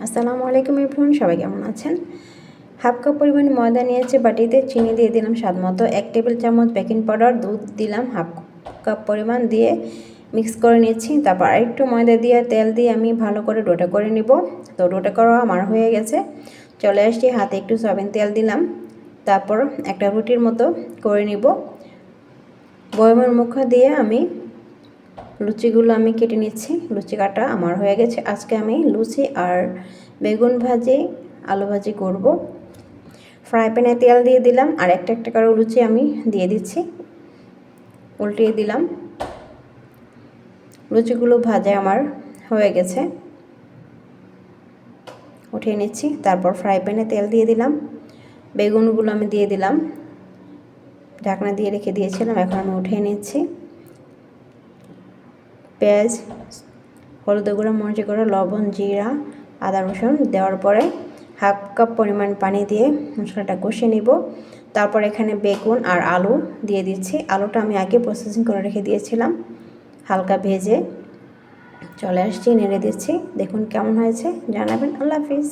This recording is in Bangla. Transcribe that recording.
আসসালামু আলাইকুম এভরিওয়ান, সবাই কেমন আছেন? হাফ কাপ পরিমাণ ময়দা নিয়েছি বাটিতে, চিনি দিয়ে দিলাম স্বাদ মতো, 1 টেবিল চামচ বেকিং পাউডার, দুধ দিলাম হাফ কাপ পরিমাণ দিয়ে মিক্স করে নিচ্ছি। তারপর আরেকটু ময়দা দিয়ে তেল দিয়ে আমি ভালো করে ডোটা করে নিব। তো ডোটা করা আমার হয়ে গেছে, চলে আসছি, হাতে একটু সয়াবিন তেল দিলাম। তারপর একটা রুটির মতো করে নিব। বয়মের মুখ দিয়ে আমি লুচিগুলো আমি কেটে নিচ্ছি। লুচি কাটা আমার হয়ে গেছে। আজকে আমি লুচি আর বেগুন ভাজি, আলু ভাজি করব। ফ্রাই প্যানে তেল দিয়ে দিলাম আর একটা একটা করে লুচি আমি দিয়ে দিচ্ছি, উল্টিয়ে দিলাম। লুচিগুলো ভাজা আমার হয়ে গেছে, উঠিয়ে নিচ্ছি। তারপর ফ্রাই প্যানে তেল দিয়ে দিলাম, বেগুনগুলো আমি দিয়ে দিলাম, ঢাকনা দিয়ে রেখে দিয়েছিলাম, এখন আমি উঠিয়ে নিচ্ছি। পেঁয়াজ, হলুদ গুঁড়ো, মরিচ গুঁড়ো, লবণ, জিরা, আদা রসুন দেওয়ার পরে হাফ কাপ পরিমাণ পানি দিয়ে মশলাটা কষিয়ে নিব। তারপর এখানে বেগুন আর আলু দিয়ে দিচ্ছি। আলুটা আমি আগে প্রসেসিং করে রেখে দিয়েছিলাম, হালকা ভেজে চলে আসছি, নেড়ে দিচ্ছি। দেখুন কেমন হয়েছে জানাবেন। আল্লাহ হাফিজ।